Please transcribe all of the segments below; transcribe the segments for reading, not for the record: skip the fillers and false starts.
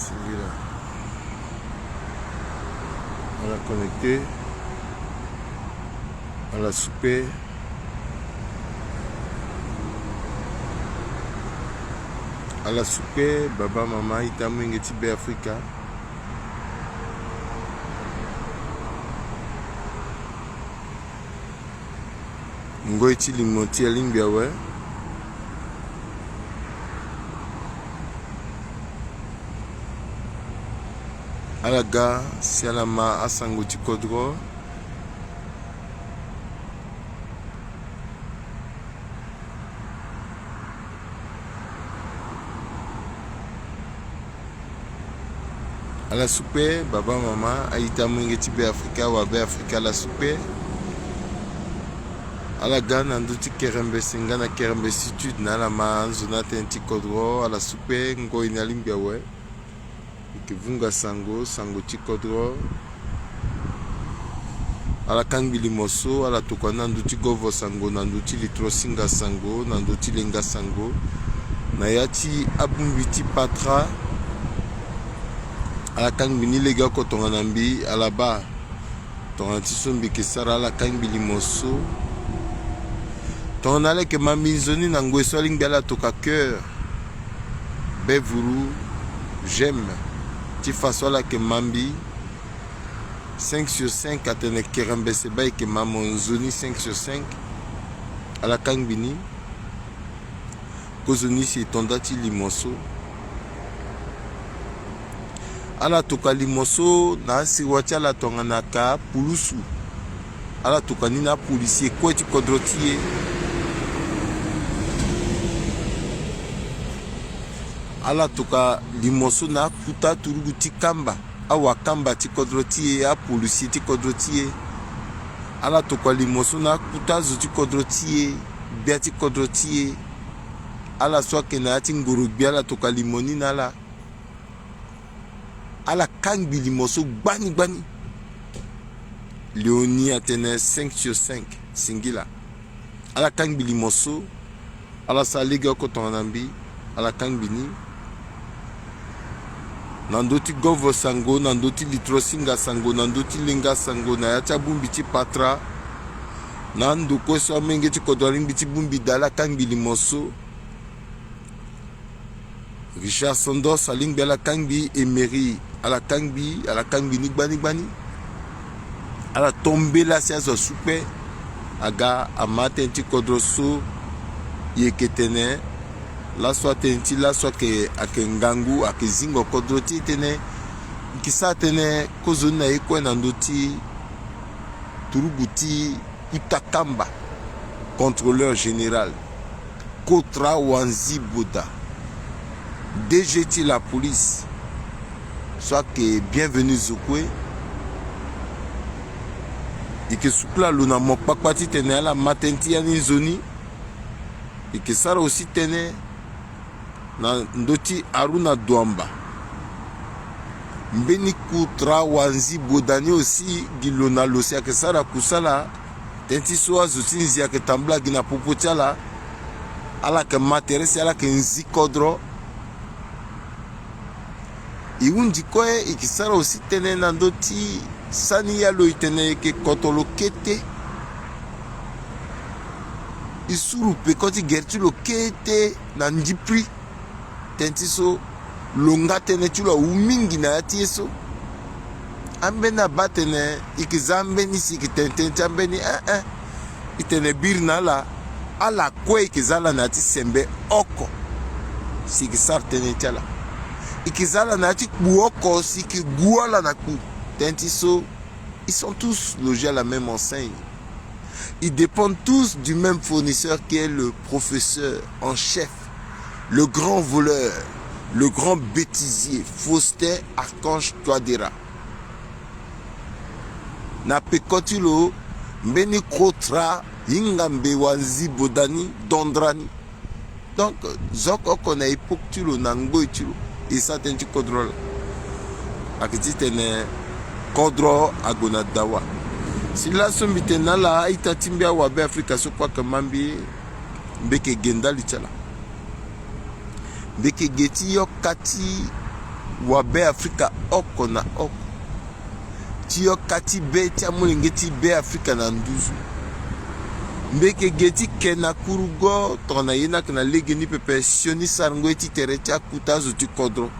Celui-là. On l'a connecté. On l'a soupé. À la soupe, baba, maman, itamu ingeti be Africa. Ngoiti limoti alimbia we. Alaga, sialama asanguti kodro. À la soupe, baba, maman, aïta mwingeti be Africa, wa be Africa la soupe. À la gana, nandouti kerembe singana kerembe situde, na la ma zonate enti kodro, à la soupe, ngo inalimbia we. Ikivunga sango, sango tikodro. À la kangbili moso, à la tokwa nandouti govo sango, nandouti litro singa sango, nandouti lenga sango. Nayati abumbiti patra. À la kangbini lega kotonga nambi à la bas ton antisombi ke sara la kangbili moso ton ale ke mami zoni nango soling bela toka cœur bevuru j'aime ti façon la ke mambi 5 sur 5 atene kerembe se bay ke mamon zoni 5 sur 5 à la kangbini ko zoni si tondati limoso ala tokali moso na siwacha la tonganaka pulusu ala tokani na policier kweti kodrotier ala toka limoso na kuta turugu tikamba awa kamba ti kodrotier a policier ti kodrotier ala toka limoso na kuta zuti kodrotier biati kodrotier ala soke na ti ngurugbi ala toka limoni na la à la kangbili moso gbani gbani Léonie atene 5 sur 5 singila à la kangbili moso à la saliga kotonambi à la kangbini nandoti govo sango nandoti litro singa sango nandoti lenga sango na yacha bumbi ti patra nando ko so mengeti kodoring biti bumbi dala kangbili moso Richard Sondo saling bela kangbi Emery à la kangbi ni gbani à la tombe la siazo soupe aga amate nti kodroso yeketene la soit tenti la soit ke akengangu akezingo kodroti tene kisa tene kozona eko na ndoti turubuti kutakamba contrôleur général Kotra Wanzi Boda DGT la police soit que bienvenue Zokwe et que soupla luna mokpakpati tene la matenti yani zoni et que ça aussi tene na ndoti Aruna Douamba mbeni Kotra Wanzi Bodani aussi gilona losia que ça kusala tenti soa zotinzi ya que tambla gina popotiala ala que materesi ala que nzikodro iundi koe ikisara aussi tene na ndoti sani ya lo itene ke kotolo kete isuru pe koti gertu lo kete na ndipri tenti so longa tene chulo umingi na yati so ambe na batene ikizambe ni sikitente chambe ni itene birna la ala koe ikizala na ti sembe oko sikisar tene chala ikizala na ti buoko siki guala na ku tentiso ils sont tous logés à la même enseigne. Ils dépendent tous du même fournisseur qui est le professeur en chef, le grand voleur, le grand bêtisier, Faustin Archange Touadéra. Na pekotilo mbeni Kotra Ingambe Wanzi Bodani Dondrani. Donc zoko kona ipoktulo nangbo itulo et ça tenti kodrol. Akiti tene kodro agona dawa. Si la sombite nala itatimbia wabe Afrika so kwa kamambi mbeke genda lichala. Mbeke geti yo kati wabe Afrika oko na oko. Tiyo kati be tia mulingeti be Afrika na nduzu. Mbeke geti kena kurugo tona yena kena legeni pepe sioni sarango eti tere tia kuta zuti kodro.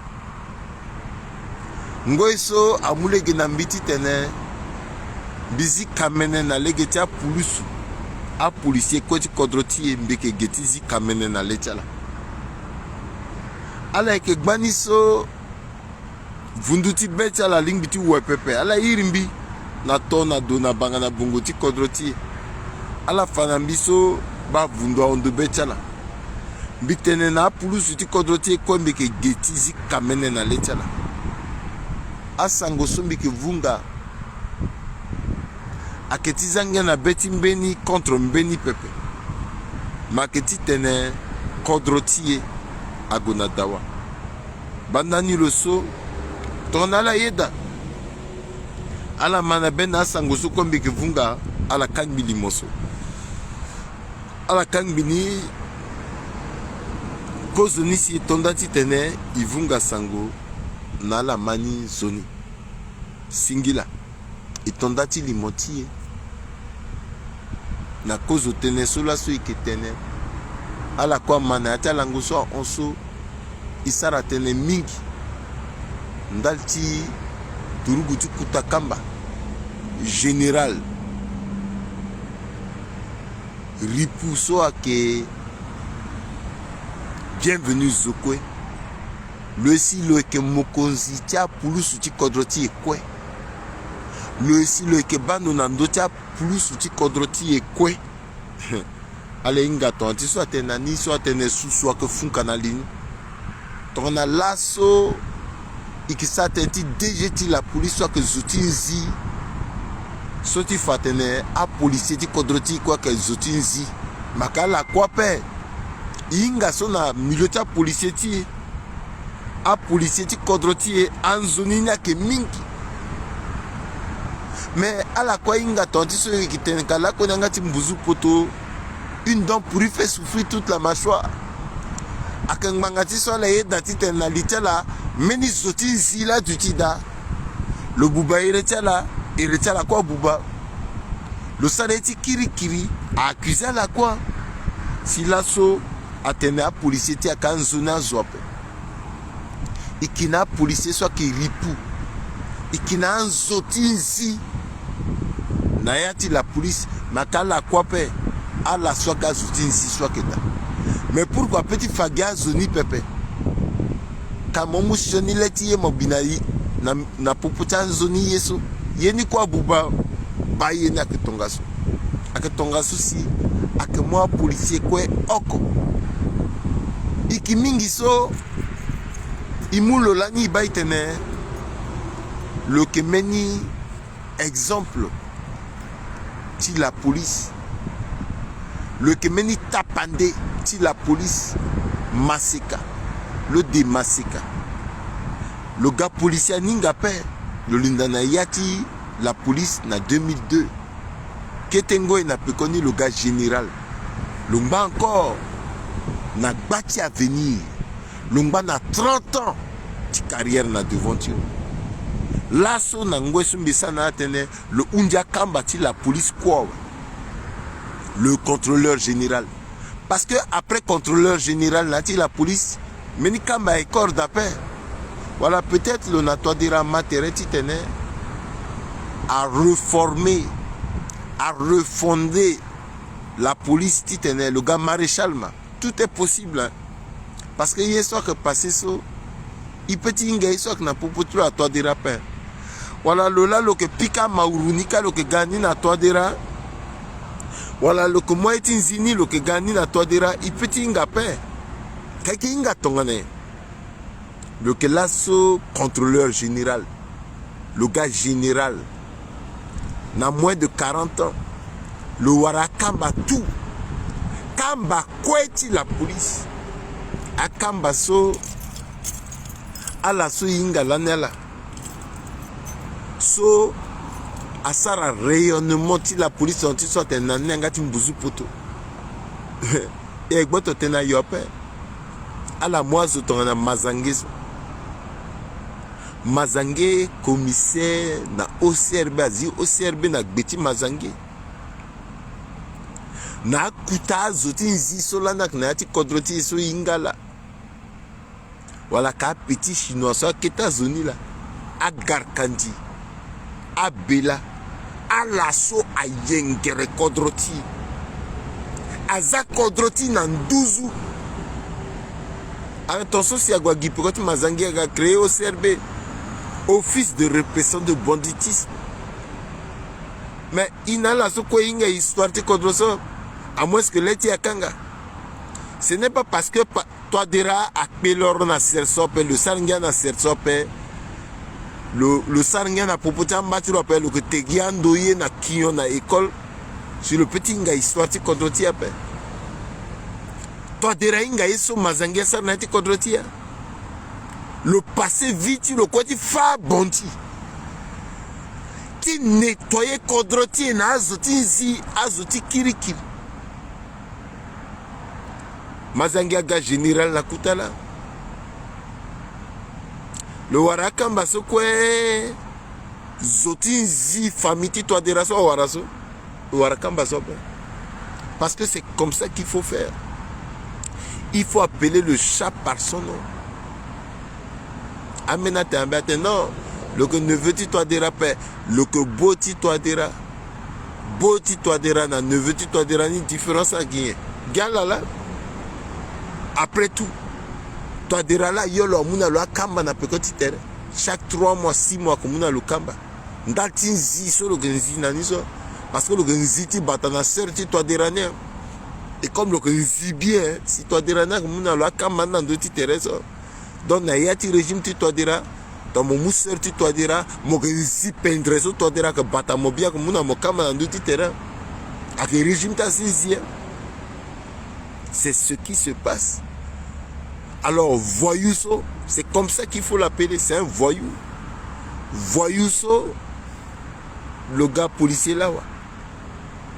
Ngoiso amulege na mbiti tene bizi kamene na legeti a pulusu. A policier koti kodroti mbeke geti zi kamene na lechala. Ala eke gbaniso vunduti becha la lingbiti wepepe. Ala irimbi na to na do na banga na bongoti kodroti. Ala fanambiso ba vundwa ondo becha la. Mbitene na pulusu ti kodroti kwa mbeke geti zi kamene na lechala. Asango so mbeke vunga. Aketi zange na beti mbeni contre mbeni pepe. Maketi tene kodrotie agona dawa. Bandani loso tonala yeda. Ala mana ben asango so kombe ke vunga ala kangbili moso. Ala kangbini kozo nisi tondati tene ivunga sango na la mani zoni. Singila. Itondati limoti na kozo tene sola so iketene ala kwa mana ata langoso onso isara tene mingi ndalti turuguti kutakamba général ripuso ake bienvenue zokwe le silo eke mokonzi tia pulusu ti kodroti ekwe le silo eke bano na ndo tia pulusu ti kodroti ekwe ale inga to anti so atena ni so atene susu ake funka na lini tona laso ikisa tenti DG la police so ake zutinzi so ti fatene a policier ti kodroti kwa ke zutinzi makala kwa pe inga so na milieu tia policier ti a policier ti kodroti anzoni na ke mingi. Mais à la quoi inga tonti so qui ten kala ko nanga ti mbuzu poto une dent pourrie fait souffrir toute la mâchoire. Akang mangati so la yeda ti ten na litela meni zoti zila du tida. Le buba iretela quoi buba. Le saleti kiri kiri a accusé la quoi. Si lasso atene a policier ti akanzona zope. Ikina policier so ki ripu. Ikina nzoti zi. Nayati la police makala kwape à la soga zutinsi swaketa. Mais pourquoi petit fagia zoni pepe? Kamomu shoni leti ye mobinayi na poputa zoni yeso. Yeni kwa buba baye na ketongaso. Aketongaso si ake moi policier kwe oko. Iki mingi so imulo lani baitene le kemeni exemple ti la police le kemeni tapande ti la police maseka le de maseka le gars policier ninga pe le lindana yati la police na 2002 ketengo na pekoni le gars général lomba encore na gbati à venir lomba na 30 ans ti carrière na devanture. Lasso na ngwesu mbisa na atene le undia kamba ti la police quoi le contrôleur général parce que après contrôleur général nati la police meni kamba e corps d'appel voilà peut-être le natwadira matereti tene à reformer à refonder la police titene le gars maréchal ma tout est possible hein? Parce que hier soir que passé so il petit inga soir que na popotu à toi dira père. Voilà lola lo que pika maurunika lo que gani na toadera. Voilà lo que moi etinzini lo que gani na toadera i petit inga pe. Kaki inga tongane. Le que lasso contrôleur général. Le gars général. Na moins de 40 ans. Le wara kamba tout. Kamba kweti la police. A kamba so ala so inga lanela. So asara rayonnement ti la police anti soit un ngati mbuzu poto e gboto tena yope ala moazo tona mazangizo Mazange commissaire na OCRB azi OCRB na gbeti Mazange na kuta zoti nzi solana na yati kodroti so ingala wala ka petit chinois so keta zoni la a garkandi a bela a lasso a yengere kodroti aza kodroti na nduzu. Attention, si agwa gipokoti Mazange a créé au CRB office de répression de banditisme. Mais il n'a la so quoi inga histoire de kodroso à moins que l'eti akanga. Ce n'est pas parce que toi dira à pelor na sersope le sarngia na sersope le sarngia na popota matiro appelle le que tegiando ye na kiyo na école sur le petit inga histoire de kodroti appelle. Toi dira inga iso Mazange sa na ti kodroti. Le passé vite le quoi tu fa bonti. Ti nettoyer kodroti na azoti kirikiri. Mazange aga général la kutala. Le warakamba so kwe zoti zi famiti toi de raso waraso. Le warakamba so. Parce que c'est comme ça qu'il faut faire. Il faut appeler le chat par son nom. Amenate ambate non. Le que ne veux-tu toi dira paix. Le que boti toi dira. Boti toi dira na ne veux-tu toi dira ni différence à gagner. Gala là. Après tout, toi dira là yolo muna lo kamba na petit terrain. Chaque 3 mois, 6 mois comme muna lo kamba. Ndati zi so lo genzi na niso. Parce que le genzi ti batana serti toi dira ne. Et comme le genzi bien, si toi dira na muna lo kamba na ndoti terrain so. Donc na yati régime ti toi dira. Dans mon mousser ti toi dira, mo genzi pendre so toi dira que bata mo bien comme muna mo kamba na ndoti terrain. A que régime ta zi. C'est ce qui se passe. Alors, voyouso, c'est comme ça qu'il faut l'appeler. C'est un voyou. Voyouso, le gars policier là.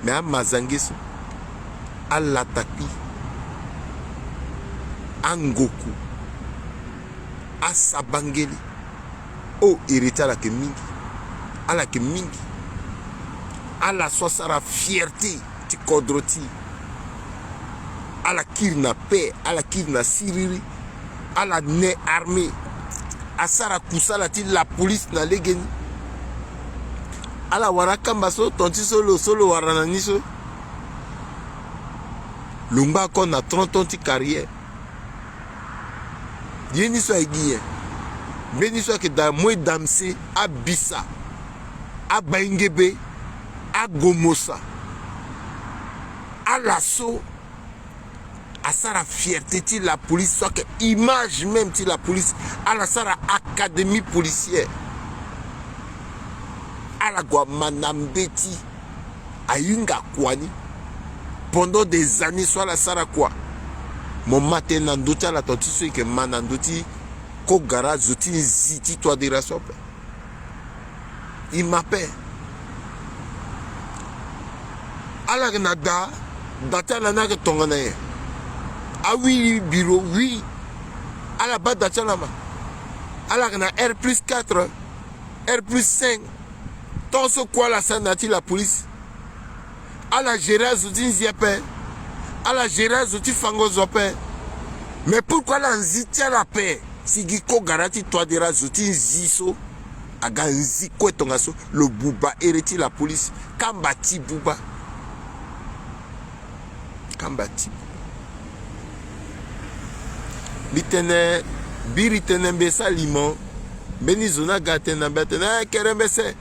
Mais à Mazangeso, à Lataki, à Ngoku, à Sabangeli, oh, hérité à la Kemingi, à la Kemingi, à la Sossara fierté, tu kodroti. À la kirna paix, à la kirna siriri, à la ne armée, à Sarakusa la police na legeni, à la warakambaso, tonti solo warananiso. Lumba kon a 30 ans de carrière. Yeni so aiguille. Beni so que da moi damse à Bissa, à Baingebe, à Gomosa, à l'assaut. À ça la fierté de la police, soit que image même de la police, à la Sara académie policière, à la Guamanambeti, à Yunga Kwani, pendant des années, soit la Sara quoi. Mon matin, Nandoti à la tontiso que Manandoti, Kogara, Zoti, Ziti, toi de rassop. Il m'appelle. À la Nada, data la nague tonganaye. Ah oui, bureau, oui. À la base d'Achalama. À la R plus 4, R plus 5. Tant ce quoi la sanati la police. À la gérée zouti nziapé. À la gérée zouti fango zopé. Mais pourquoi la nziti à la paix? Si giko garati toi dira zouti nziso. Aga nziko etongaso. Le bouba hériti la police. Kambati bouba. Kambati. Bitene biritene besa limon beni zona gatena betena kerembese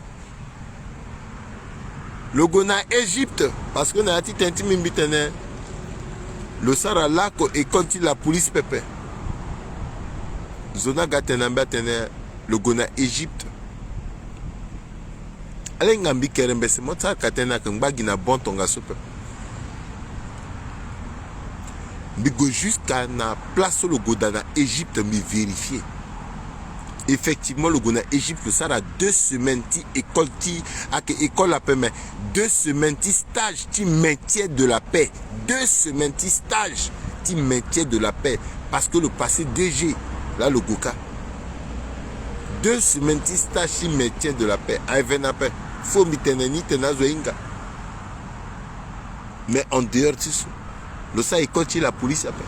le gona Égypte parce que na ati tentimi bitene le sara lako et quand la police pepe zona gatena betene le gona Égypte ale ngambi kerembese mota katena kambagi na bon tonga sope Bigo jusqu'à la place où le Godana Égypte me vérifier. Effectivement, le Godana Égypte, ça a 2 semaines école école la paix, mais 2 semaines stage qui maintient de la paix. 2 semaines stage qui maintient de la paix. Parce que le passé DG, là le Goka. 2 semaines ti stage maintien de la paix avena paix faut miteneni tenazo inga. Mais en dehors de ça, le ça école la police après.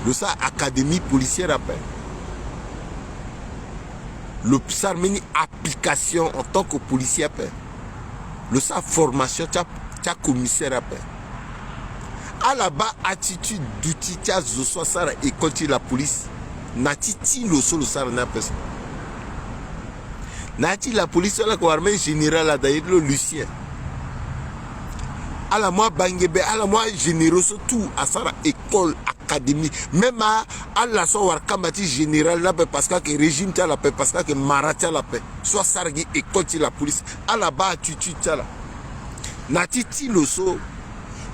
Le ça académie policière après. Le ça meni application en tant que policier après. Le ça formation tia commissaire après. À la bas attitude d'outil tia zo ça école la police. Nati ti lo solo ça na personne. Nati la police la ko armée générale d'ailleurs le Lucien. À la moi bangebe, à la moi généraux tout à ça école académie même à la so warkamati général la paix parce que régime t'a la paix parce que marata la paix soit sargi école la police à la bas attitude t'a la nati ti lo so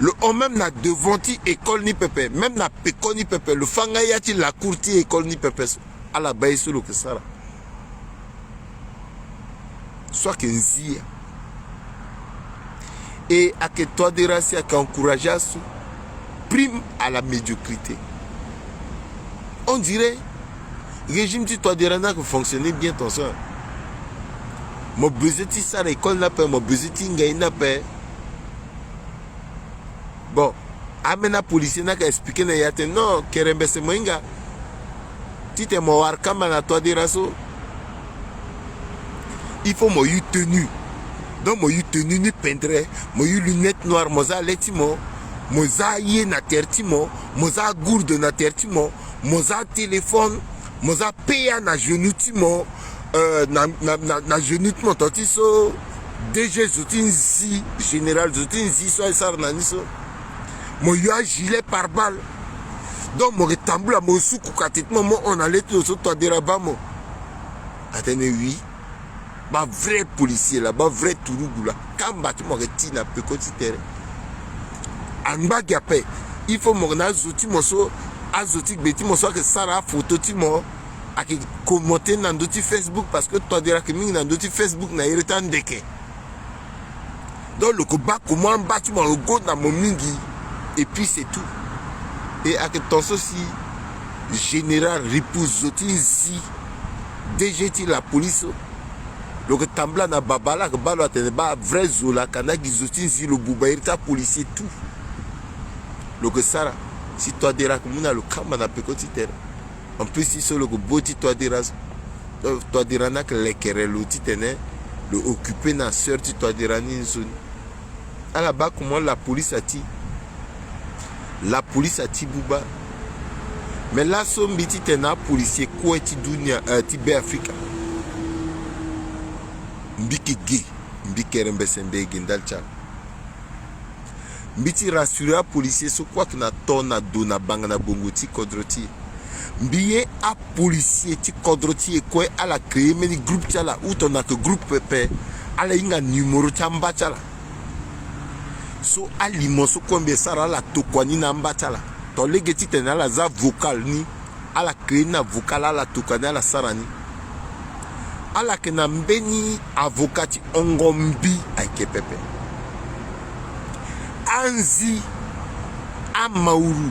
le on même na devant ti école ni pepe même na peko ni pepe le fanga ya ti la courti école ni pepe à la bas solo que ça soit que nzia et à que toi de race qui encourage prime à la médiocrité. On dirait régime tu toi de race qui fonctionnait bien ton soeur. Mon besoin ti ça l'école n'a pas mon besoin ti ngaï n'a pas. Bon, amena policier n'a qu'à expliquer na yate non kerembe se moinga. Tu te mo war kama na toi de race. Il faut mo eu tenu. Donc moi eu tenu ni pendre, moi eu lunettes noires, moi za letimo, moi za yé na tertimo, moi za gourde na tertimo, moi za téléphone, moi za paya na genoutimo, na genoutimo tantiso, DG zoutin zi général zoutin zi so sar na niso, moi eu un gilet par balle. Donc moi retamboula moi sou koukatetmo, moi on allait tout sur toi derabamo. Attendez oui. Ba vrai policier là, ba vrai tourougou là, quand bâtiment retire na petit terrain. En bas gapé, il faut mon azoti moso, azoti beti moso que ça la photo ti mo, a qui commenter dans d'autres Facebook parce que toi diras que ming dans d'autres Facebook na irritant deke. Donc le combat comment bâtiment le go dans mon mingi et puis c'est tout. Et à que ton ceci général repousse zoti si DGT la police. Le tambla na babala que balo atene ba vrai zola kana gizotin si le buba irita policier tout. Le que ça si toi dira que muna le kama na petit terrain. En plus si sur le boti toi dira na que les querelles ti tene le occuper na sœur ti toi dira ni zone. À la bas comment la police a ti buba. Mais là son biti tena policier quoi ti dunia ti be Africa. Mbiki gay, mbiki rembesembe gindalcha. Mbiti rassurer policier so quoi que na tona dona banga na bongo ti kodroti. Mbiye a policier ti kodroti e quoi à la créer meni groupe tala ou ton a que groupe pepe à la inga numéro tamba tala. So alimo so combien sara la tokwani na mbatala. To legeti tena la za vocal ni à la créer na vocal à la tokwani à la sarani. Ala ke na mbeni avocati ongombi aike pepe anzi amauru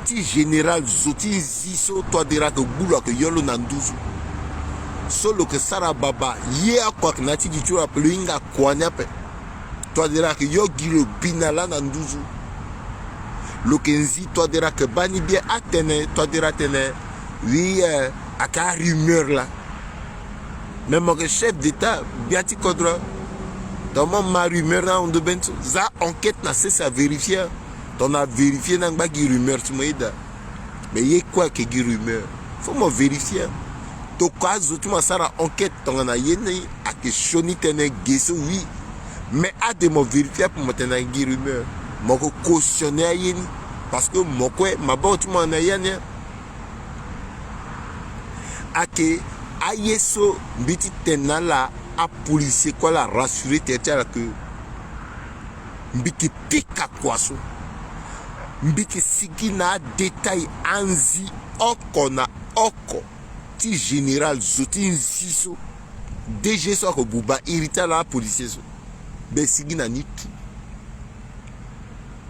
ti général zoti ziso to dira que boulot que yolo na nduzu solo que sara baba ye akwa na ti di tu appelé inga kwanya pe to dira que yo gilo binala na nduzu lo kenzi to dira que bani bien atene to dira tene oui aka rumeur là. Même mon chef d'État, Biati Kodra, dans ma rumeur, on doit ça enquête n'a cessé à vérifier. On a vérifié dans ma rumeur, tu m'as dit. Mais il y a quoi qui est rumeur? Faut me vérifier. Donc, quand tu m'as ça enquête, on a yéné à que Choni tenait guesso, oui. Mais à de me vérifier pour me tenir rumeur. Mon cautionner à yéni. Parce que mon quoi, ma bonne, tu m'en as yéné. À que ayeso mbiti tenala a policier quoi la rassurer t'es que mbiti pika kwaso mbiti sigina détail anzi oko na oko ti général zoti nziso DG so ko buba irita la policier so be sigina ni tout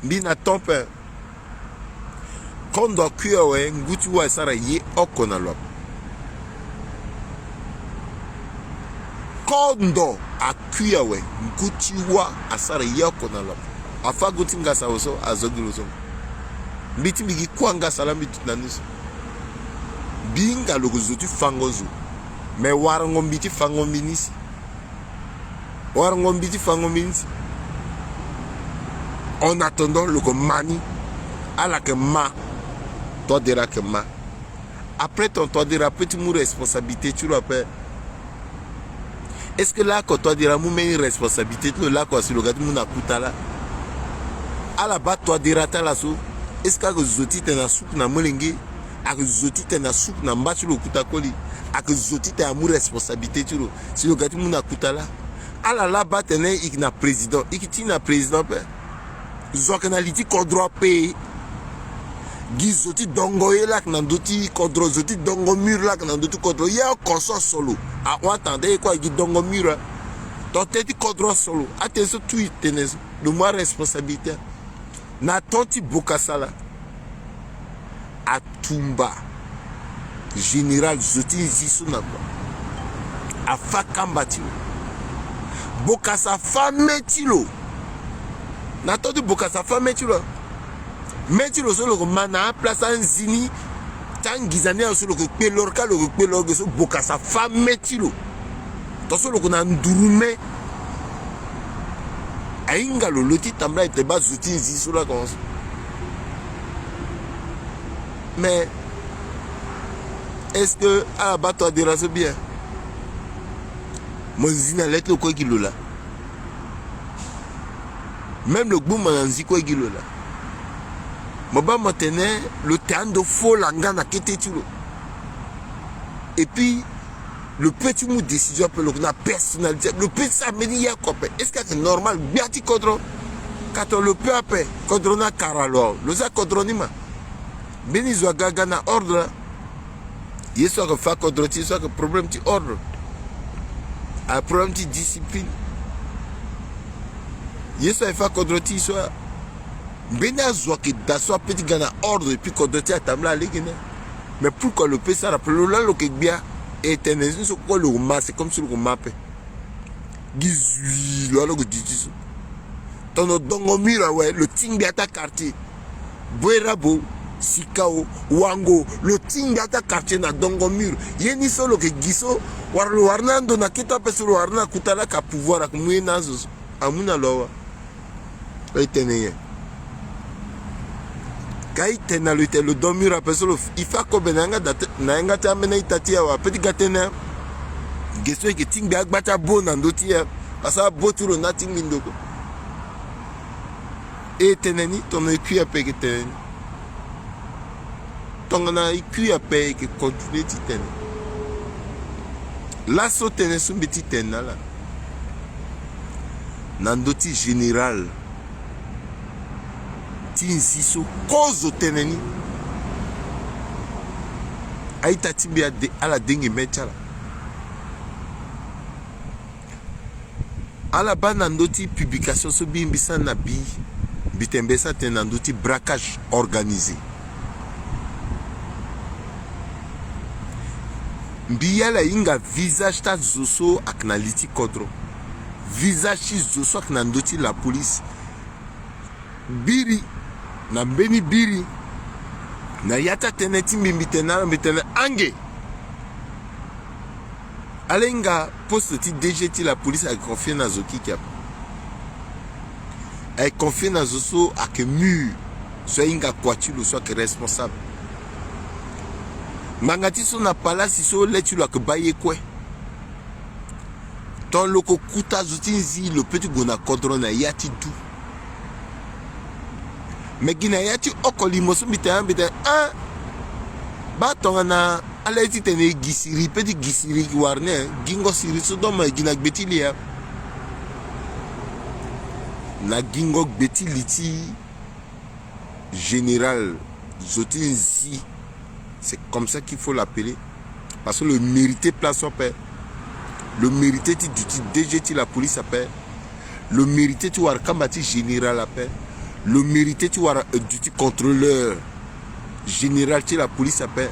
mbina tompe kondo kuya we ngutu wa sara ye oko na lo kondo akuya we nguti wa asara yako na la afa guti ngasa oso azogilo so mbiti migi kwanga salami tutnanis binga logozuti fangozu me warango mbiti fango minisi warango mbiti fango minisi en attendant le mani à la que ma toi dira que ma après ton toi dira petit mou responsabilité tu le fais. Est-ce que là, quand toi diras, moi, une responsabilité, tu là, quoi, si le gars, tu m'as coûté là. À la base, toi diras, tu la sou. Est-ce que vous êtes dans la soupe, dans le molengue, à que vous êtes dans la soupe, dans le bas, tu le coûtes à colis, à que vous êtes dans la responsabilité, tu le, si le gars, tu m'as coûté là. À la là-bas, tu es un président. Et qui est un président, vous avez un litige qu'on doit payer. Gizoti dongo là que nandoti kodro zoti dongo mur là que nandoti kodro ya consort solo a on attendait quoi gi dongo mur to teti kodro solo attention tout tenes de moi responsabilité na tonti bokasala atumba général zoti zisuna a fakambati bokasa fametilo na tonti bokasa fametilo mais tu le sais le mana place en zini tangizane sur le pelorka le pelorge so boka sa femme metilo to so le kona ndurume ainga lo loti tambla ite ba zuti zi sur la cons mais est-ce que à bato de raso bien mon zina let le quoi kilo là même le boum manzi quoi kilo là Moba maintenant le terrain de faux langana qui était tué. Et puis le petit mot décision pour la personnalité. Le petit ça me dit est-ce que c'est normal bien tu contrôles quand on le peut après contrôle na caralo le ça contrôle ma beni zo gaga na ordre yeso que fa contrôle tu so que problème tu ordre un problème de discipline yeso fa contrôle tu so Bena Zouaki d'asseoir petit gars ordre et puis qu'on doit être à mais pourquoi le pays ça rappelle là le bien est un exemple sur quoi le roman c'est comme sur le roman Gizui là le dit ton dongo mira ouais le ting de ta quartier Boerabo Sikao Wango le ting de ta quartier na dongo mur yeni solo que giso warlo warnando na kita pe sur warna kutala ka pouvoir ak muina zo amuna lowa eteneye Kaite na le domur a pesolo il fa ko benanga na nga ta mena itatia wa petit gatena geso ke ting ba gbata bona ndotia asa boturo na ting mindoko e teneni ton écu a peke teneni ton na écu a peke continuer ti ten la so tenesu biti tenala nandoti général Tinsiso cause teneni aita timbia de ala dengue metchala ala bana ndoti publication so bimbisa na bi bitembesa tenandoti braquage organisé mbiyala inga visage ta zoso aknaliti kodro visage zoso aknandoti la police biri na mbeni biri na yata teneti mbitena ange alenga poste ti DGT la police a confié na zoki kia a confié na zoso a que mur soit inga kwatilo soit que responsable mangati so na palace so letulo que baye kwe ton loko kuta zotinzi le petit gona contrôle na yati tout mais Guinée yati okoli mosu bita ah ba tonga na aleti tene gisiri petit gisiri warne gingo siri so doma gina betilia na gingo betiliti général Zotinzi c'est comme ça qu'il faut l'appeler parce que le mérité place au père le mérité du DGT la police appelle le mérité tu war kambati général appelle le mérité tu vois du contrôleur général tu la police appelle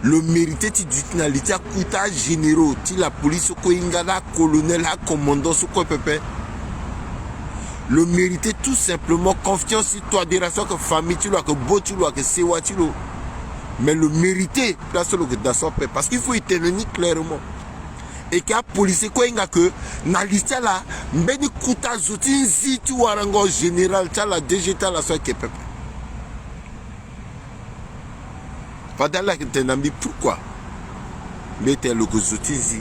le mérité tu dis na litia kuta généraux ti la police ko ingala colonel a commandant so ko pepe. Le mérité tout simplement confiance sur toi, admiration que famille tu l'as, que beau tu l'as, que c'est what tu l'as. Mais le mérité place le dans son peuple parce qu'il faut y tenir clairement. Et qu'il y a policier quoi inga que na liste là mbeni kuta zotin zi tu warango général tu la DG tu la so que peuple. Fadala que tenambi pourquoi? Mais t'es le zotin zi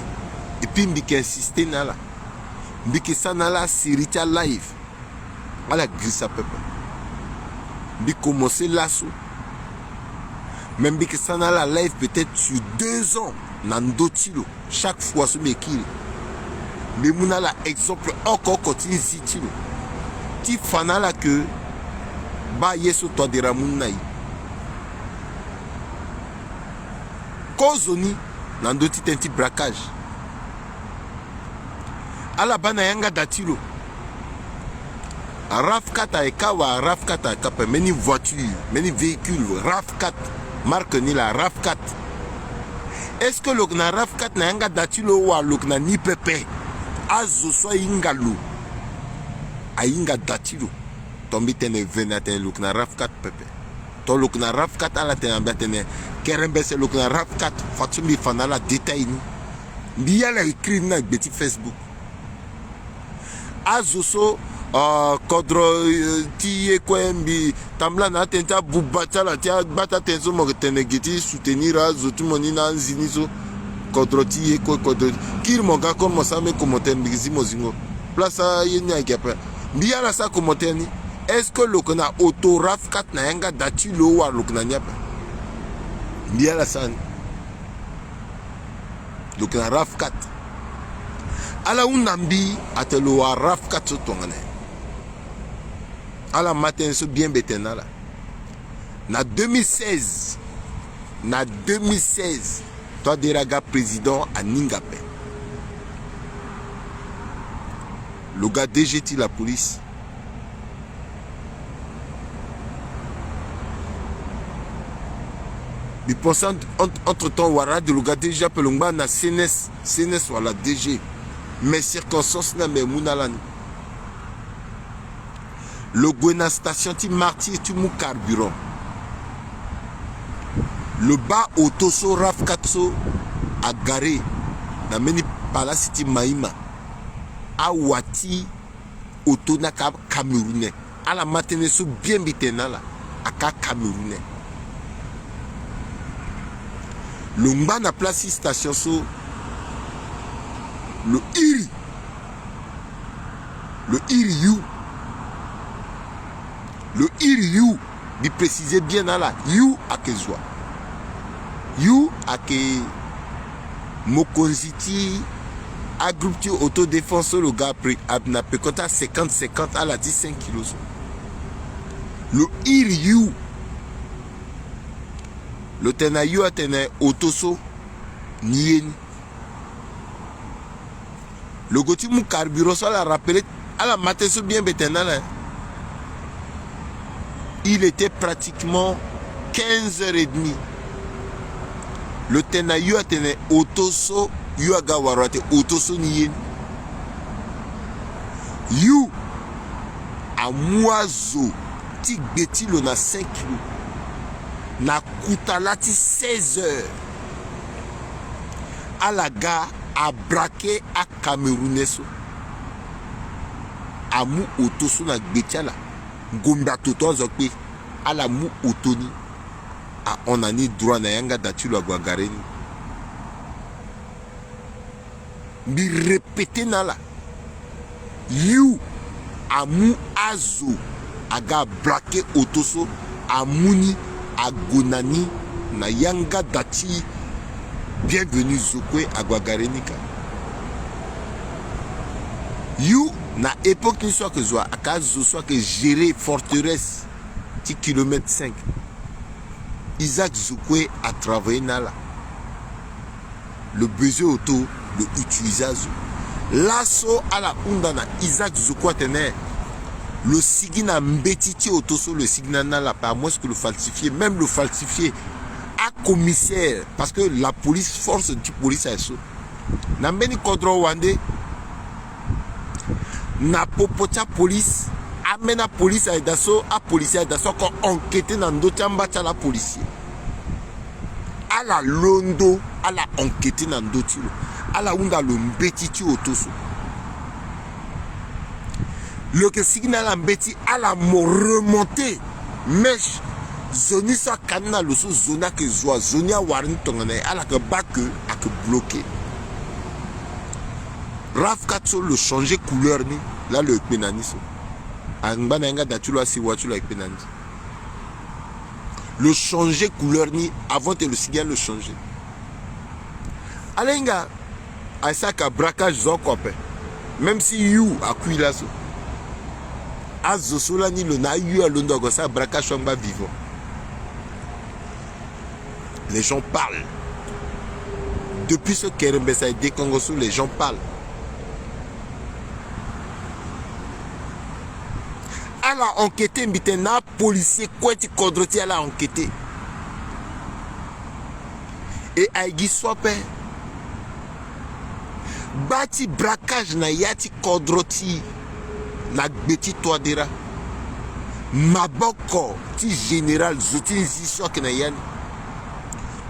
et puis mbiki insister na la mbiki ça na la série live. À la grisse à peuple. Bi commencer l'assaut. Même bi que ça n'a la live peut-être sur 2 ans. Nandotilo. Chaque fois ce mekil. Mais mon a la exemple encore continue zitilo. Ti fana la que ba yeso to de ramunai. Kozoni nandoti tenti braquage. À la bana yanga datilo. RAV4 a ekawa, RAV4 a ekawa, many voitures, many véhicules, RAV4, marque ni la RAV4. Est-ce que le RAV4 n'a pas datilo ou le na ni pepe? Azo so ingalo. A inga datilo. Tombi tene venate le na RAV4 pepe. To le na RAV4 ala tene betene. Kerembe se le na RAV4 fatumi fanala détail ni. Biya la écrit na beti Facebook. Azo so kodro ti ekwembi tamla na tenta bubata la tia bata tenzo mo tenegiti soutenir azotu monina nzinizo kodro ti ekwe kodro kir monga comme mo same commentaire bizi mozingo place yenyaikepe biya la sa commentaire ni est-ce que le kona auto RAV4 na yanga dati lo wa lo kona nyapa biya la sa le kona RAV4 ala unambi atelo wa RAV4 so tongane. À la matin, c'est bien bétena là. Na 2016, toi Deraga président à Ningapé. Le gars DGT la police. Mais pensant entre temps, Wara de le gars déjà pelongba na CNS ou la DG. Mais circonstances na mais mounalani. Le Gwena station ti martyr tu mou carburant. Le bas autoso RAV4 a garé na meni palace ti Maïma a wati auto na ka camerounais à la matinée so bien bitena la aka camerounais. Le mba na place station so le iri le iriou, il précisait bien là, you a que joie. You a que Mokonziti, a groupe autodéfense, le gars n'a pas 50-50 à la 15 kilos. Le iriou, le tenayu a tenu autoso, nien. Le goti mou carburant, ça l'a rappelé, à la matin, c'est bien bétena là. Il était pratiquement 15h30. Le tenayu a tenu autoso, yu agawarate autoso nien. You a moiseau, tic beti le na 5 kilos. Na kutalati 16h. À la gare a braqué à Camerouneso. A mou autoso na betiala. Gomba toto zokpe à la mou autoni a on a ni droit na yanga datu la guagareni bi répéter na la you a mou azo aga braqué autoso a mouni a gonani na yanga dati bienvenue zokwe a guagareni ka you na époque ni soit que soit à cause soit que gérer forteresse 10 km 5 Isaac Zoukwe a travaillé là le besoin auto le utilisage l'assaut à la undana Isaac Zoukwe tenait le signa mbetiti auto sur le signal là pas moins que le falsifié même le falsifié a à commissaire parce que la police force du police à ça n'ambeni kodro wande na popocha police amena police à dasso à policier dasso ko enquêter dans d'autres ambacha la policier à la londo à la enquêter dans d'autres à la unda le mbeti otoso le que signal ambeti à la remonter mèche zoni sa kanna le so zona que zoa zonia warin tongane à la que bak à que bloqué Raf Katso le changer couleur ni là le penaniso angba nanga datulo si watula penani le changer couleur ni avant de le signal le changer alenga asaka braquage zokope même si you akuila so azosola ni le na you alondo go sa braquage chamba vivant. Les gens parlent. Depuis ce Kerembesa et Dekongosu, les gens parlent. Elle a enquêté, un policier, quoi tu condrotis, elle a enquêté. Et Aïgi Swapé, bati braquage na yati condroti, na beti toadera, maboko, ti général, zouti zisho na yani.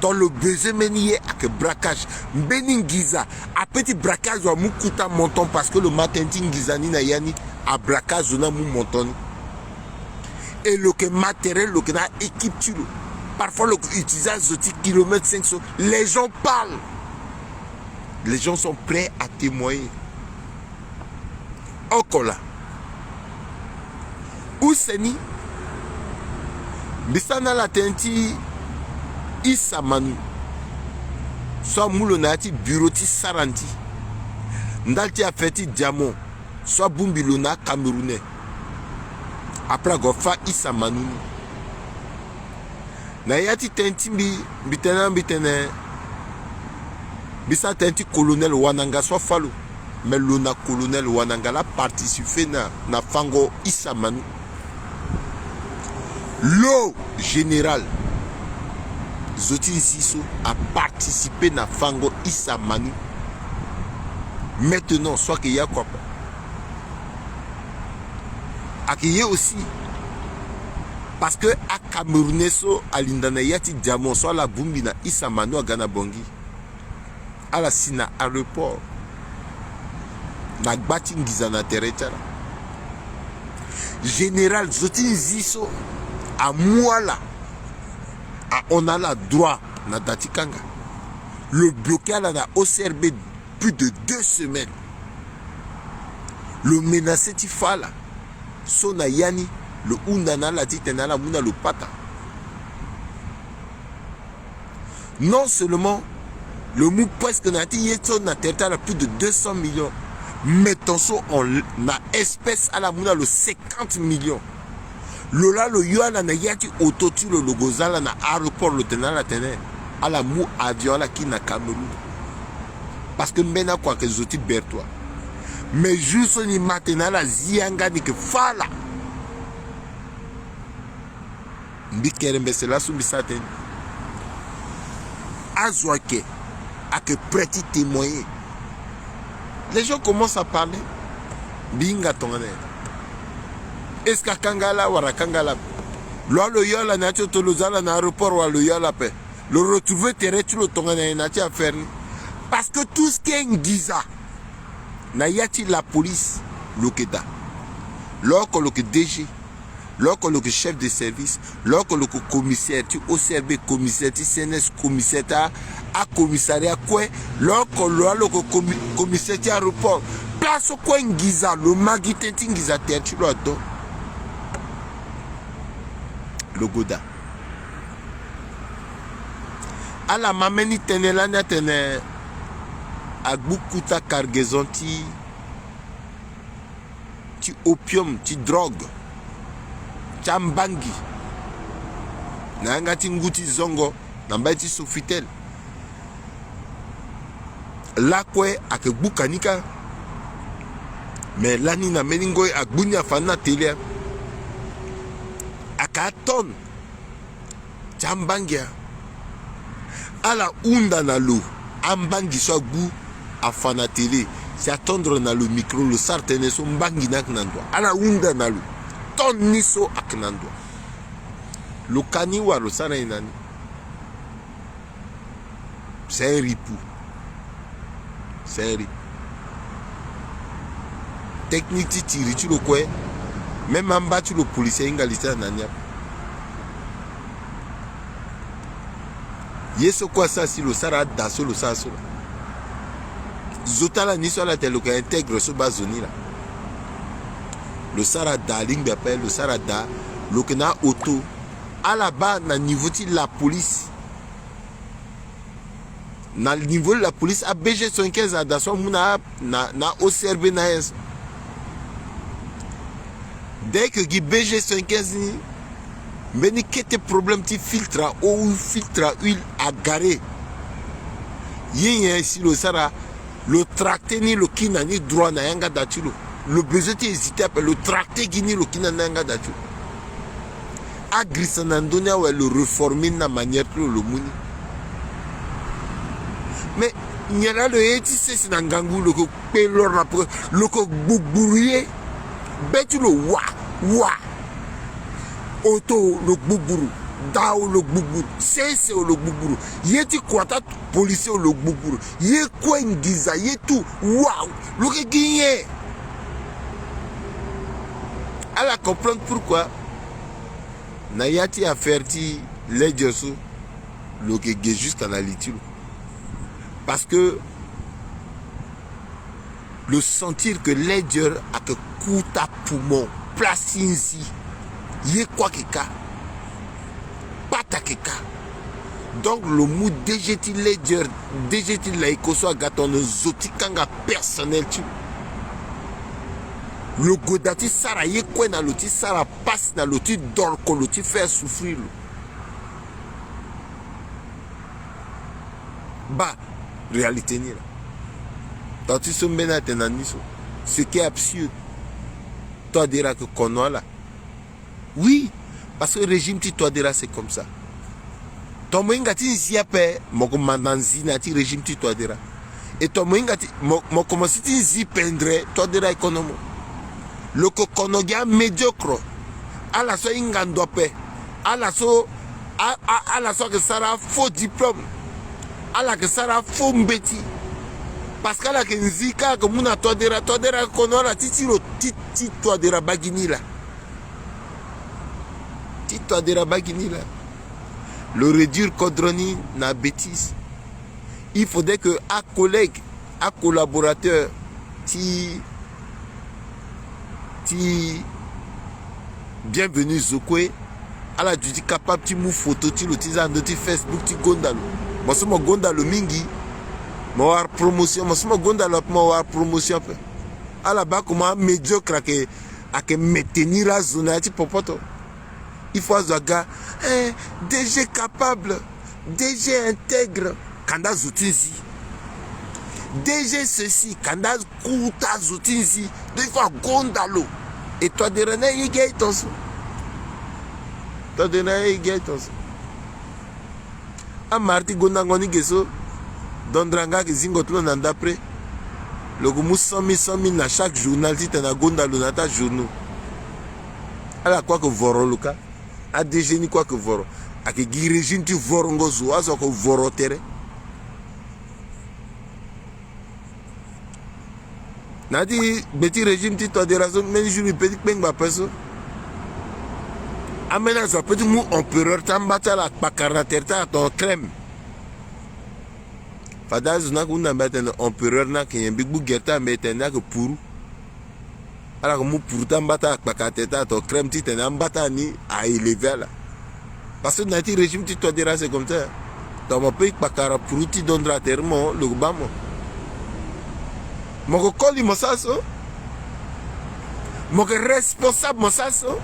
Dans le besoin menier avec braquage Beningiza a petit braquage wa mukuta monton parce que le matin tingizani na yani a braquage na mu monton et le que matériel le que na équipe tu parfois le utilise zoti kilomètre 500 les gens parlent, les gens sont prêts à témoigner. Encore là où c'est ni bisana la tenti Issa Manu soit moulo nati bureau ti saranti ndalti a fait diamant soit bumbilona camerounais après gofa Issa Manu na yati tenti bitena bisa tenti colonel Wananga soit falo mais lona colonel Wananga la participé na fango Issa Manu le général Zoti Ziso a participé na fango Issa Manu. Maintenant, soit qu'il y a quoi. Accueillir aussi. Parce que à Camerounais, à l'Indana Yati Diamant, soit la Bumbina Issa Manu à Ghana Bongi. À la Sina aéroport. Na Gbatingizana Teretara. Général Zoti Ziso à Mouala. On a le droit na Datikanga. Le blocage à la OCRB plus de 2 semaines. Le menacé Tifala. Sona Yani. Le Undana la Titana la Muna le Pata. Non seulement le mou presque n'a na plus de 200 millions. Mettons ça en espèce à la Muna le 50 millions. Lola le yoala na yati autotu le logozala na aéroport le tenant la tenait à la mou avion la qui na Cameroun parce que maintenant quoi que zoti bertoi mais juste ni maintenant la zianga ni que fala mbikerembe cela sous bisate azoake à que prêter témoigner les gens commencent à parler binga tongane. Est-ce que Kangala ou Rakangala le yola na tolozala na aéroport ou le yola pe le retrouver terre tu le tongana na ti affaire parce que tout ce qui est Ngiza na yati la police lokeda loko le DG loko le chef de service loko le commissaire tu OCRB commissaire tu CNS commissaire à commissariat quoi loko le commissaire tu aéroport place quoi Ngiza le magité Ngiza terre tu le do le Goda. À la mameni tenelania tene à Bukuta cargaison ti opium, ti drogue, chambangi. Nanga ti nguti zongo, namba ti sofitel. La kwe ak bukanika. Mais lani na meningo ak bunya fana tele. Akaton chambangia ala unda na lo ambangi so gbu afana télé c'est attendre na le micro le sartene so mbangi nak nandwa ala unda na lo ton niso ak nandwa lo kani wa lo sana inani c'est un ripou c'est un ripou technique ti tiri tu le quoi même en bas tu le policier ingalita nanya yeso quoi ça si le sara daso le sa so zotala ni so la telo ka intègre so bazoni là le sara da ligne d'appel le sara da le kena auto à la bas na niveau ti la police na niveau de la police a BG 75 à daso muna na OCRB na es dès que gi BG 115 ni mais ni quel problème ti filtre à eau ou filtre à huile à garer ici le sara le tracté ni le kina ni droit na yanga datulo le besoin ti hésiter après le tracté ni le kina na yanga datulo a grisanandonia ouais le reformer na manière que le muni mais il y a le eti c'est na ngangu le ko pelo rapport le ko bouburie betu le wa auto le buburu dao le buburu c'est le buburu yeti kwata policier le buburu ye quoi ngiza yetu waouh le que gagné à la comprendre pourquoi na yati affaire ti lejoso le que gagné jusqu'à la liture parce que le sentir que ledger a que kuta poumon place ici yé quoi que ka pata que ka donc le mot DGT ledger DGT la ikoso gaton zoti kanga personnel tu le godati sara yé quoi na loti sara passe na loti dor ko loti faire souffrir bah réalité ni là tantôt ce mena tenaniso ce qui est absurde toi diras que qu'on là oui parce que le régime ti toi diras c'est comme ça ton moinga ti ziape mon commandant ti régime ti toi diras et ton moinga ti mon commencer ti zi pendre toi diras économie le kokonogia médiocre à la so ingandope à la so que ça a faux diplôme à la que ça a faux mbeti parce que la kenzika comme on a toi dira kono la titiro titi toi dira bagini là titi toi dira bagini là le réduire Codroni na bêtise il faudrait que à collègue à collaborateur ti bienvenue Zokwe à la du capable ti mou photo ti l'utilisant ti Facebook ti gondalo moi so mo gondalo mingi mo war promotion mo so mo gondalo mo war promotion pe à la bas comment médiocre que maintenir la zone ti popoto il faut azaga DG capable DG intègre kanda zutinzi DG ceci kanda kuta zutinzi il faut gondalo et toi de René y gaitos toi de René y gaitos a marti gondangoni geso dondrang que zingotlo nanda après le gomu 100 000 na chaque journal si tu na gondalo na ta journaux ala quoi que voro luka a DG ni quoi que voro a que régime tu vorongo zo azo ko voro tere nadi beti régime ti to de raison men jour petit peng ba peso amena zo petit mu empereur tambata la pakara terta ton crème fadaz na kunda meten empereur na ke big bu gerta meten na que pour ala ko mu pour tambata pakara terta ton crème ti ten ambata ni a élever là parce que nati régime ti to de raison comme ça donc on peut pakara pour ti dondra termo le bamo mon colis mosaso mon responsable mosaso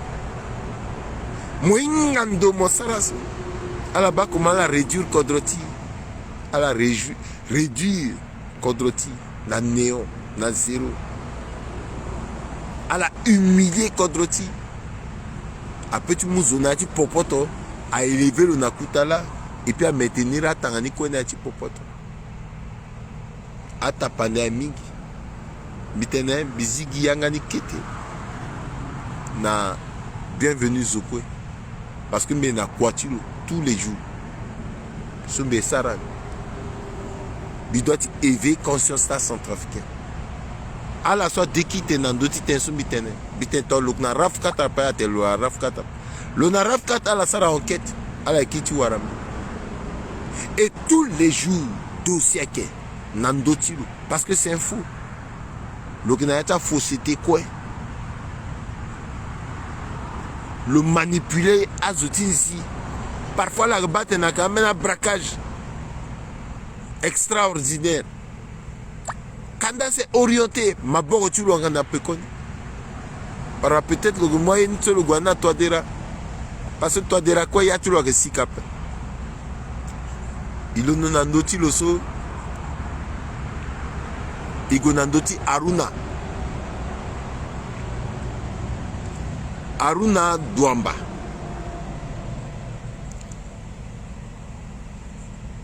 moingando mosaraso à la bas comment la réduire Codroti à la réduire Codroti na néon na zéro à la humilier Codroti après tu mouzonati popoto à élever le nakutala et puis à maintenir à tangani kwena chipopoto ata pande ya mingi mitene bizigi yangani kete na bienvenue zokwe parce que mais na kwatilo tous les jours sumbe sara bi doit éveiller conscience ta centrafricain à la soit déquité dans d'autres tensions mitene bitento luk na rafkata pa te lo rafkata lo na rafkata la sara enquête à la kiti waram et tous les jours dossier que nandotilo parce que c'est un fou le Gnayata faux c'était quoi le manipuler à ici parfois la batte n'a quand même un braquage extraordinaire quand c'est orienté ma bonne tu l'en a peu connu par peut-être le moyen de le guana toi dira parce que toi dira quoi y a tu le si cap il nous a noti le saut igonandoti Aruna Douamba.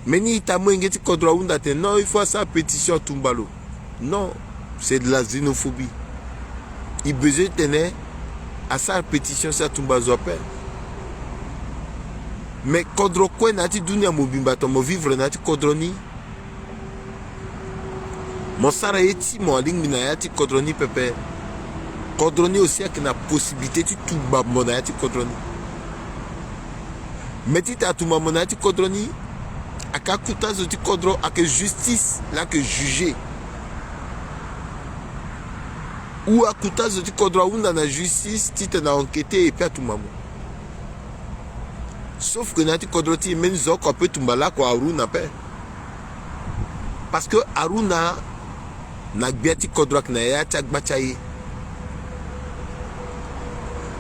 Meni itamu ingeti kodra unda te non il faut sa pétition tumbalo. Non, c'est de la xénophobie. Il besoin tenir à sa pétition sa tumbazo appel. Mais kodro kwe nati dunia mobimba to mo vivre nati kodroni. Mon sara eti mon ligne minayati kodroni pepe. Kodroni aussi a une possibilité de tout monayati kodroni. Mais tu as tout monayati kodroni. A kakuta zoti kodro a que justice là que juger. Ou a kuta zoti kodro ou dans la justice tu t'as enquêté et puis à tout maman. Sauf que nati kodroti même zoko peut tumbala quoi Aruna pe. Parce que Aruna na biati kodrak na ya chak bachaye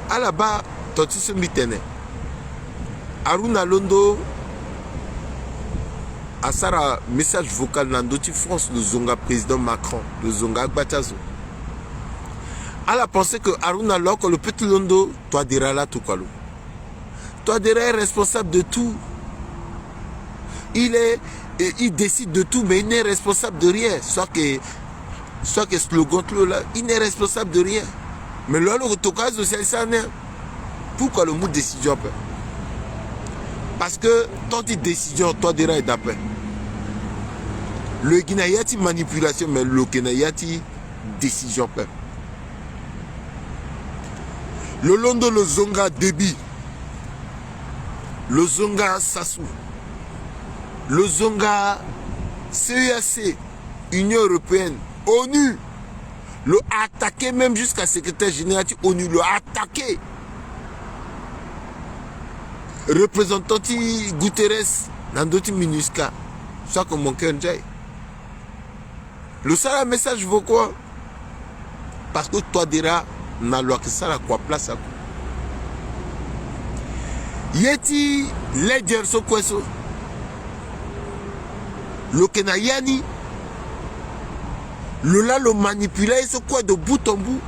ala ba toti se mitene Aruna Londo asara message vocal na ndoti France le zonga président Macron le zonga bachazo ala pensé que Aruna Loko le petit Londo toi dira là tout kalo toi dira est responsable de tout il décide de tout mais il n'est responsable de rien soit que slogan là, il n'est responsable de rien. Mais là, le retourage social, ça n'est. Pourquoi le mot décision? Parce que tant que décision, toi, déjà, est d'après. Le Guinayati manipulation, mais le Guinayati décision. Le Londo, le Zonga Débi. Le Zonga Sassou. Le Zonga CEAC, Union Européenne. ONU le attaqué même jusqu'à secrétaire général ONU le attaqué représentant Guterres dans d'autres MINUSCA soit comme mon cœur le seul message vaut quoi parce que toi dira na loi que ça la quoi place à quoi yeti ledger so quoi so le kenayani le là le manipuler c'est quoi de bout en bout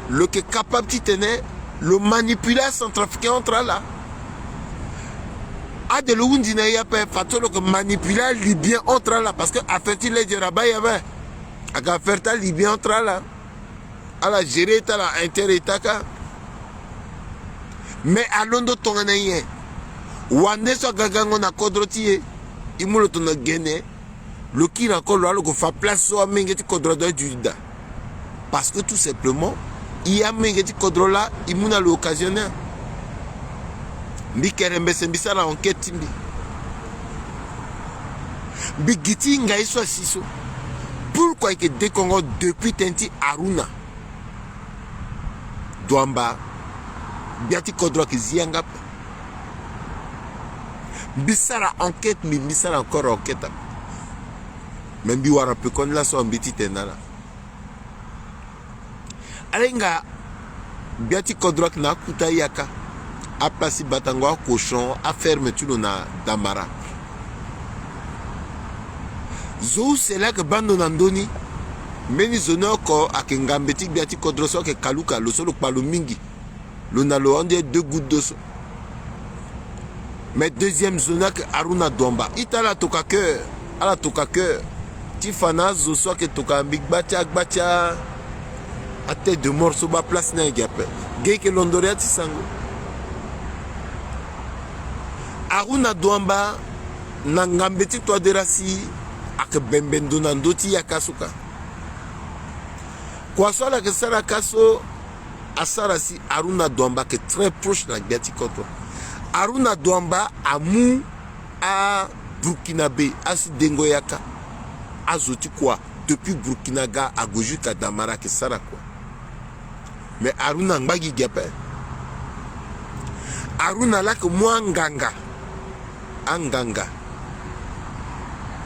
le qui est capable de tenir le manipuler centrafricain entre là a de l'oundi na ya pas fato le manipuler libyen entre là parce que affaire les djaraba ya ba aga faire ta libyen entre là à la gérer ta la interétat mais à Londres ton anaye wande so gagango na kodrotie imulo ton gene le qui encore là le fait place au mengeti kodro de Juda parce que tout simplement il y a mengeti kodro là il m'a l'occasionnaire Bikerembe sembisa la enquête timbi Bigiti ngai so siso pourquoi que des Congo depuis Tenti Aruna Douamba biati kodro ki zianga bisara enquête mais bisara encore enquête même bi wara pe kon la so mbiti tenala alenga biati kodrok na kuta yaka a place batango a cochon a ferme tulo na damara zo c'est là que bando nandoni meni zono ko akengambeti biati kodroso ke kaluka lo solo palo mingi lo na lo onde 2 gouttes d'eau Mais deuxième zone que Aruna Douamba. Ita la toka cœur. Ala toka cœur. Tifana zo que toka big bacha bacha. A tête de morceau ba place na gape. Gay que londoria tisango. Aruna Douamba nangambeti to derasi ak bembendo nandoti yakasuka. Kwa soit la que ça la kaso asarasi Aruna Douamba qui est très proche de la Biati Kodro. Aruna Douamba amu a Burkinabe asi dengoyaka azoti quoi depuis Burkinaga à Gojuka Damara que ça quoi. Mais Aruna Ngbagi Gape. Aruna là que moi Anganga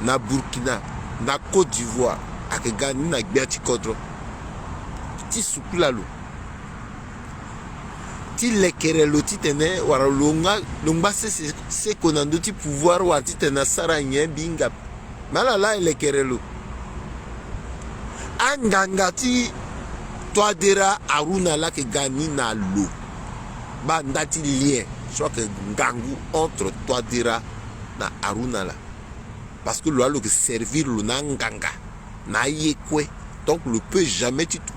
na Burkina na Côte d'Ivoire ak gani na Biati Kodro. Ti soukula lo. Ti lekere lo ti tene wara longa se konando ti pouvoir wa ti tena sara nye binga mala la lekere lo anganga ti toadera Aruna la ke gani na lo ba ndati lien soit que ngangu entre toadera na Aruna la parce que lo que servir lo na nganga na yekwe donc le peut jamais ti tout.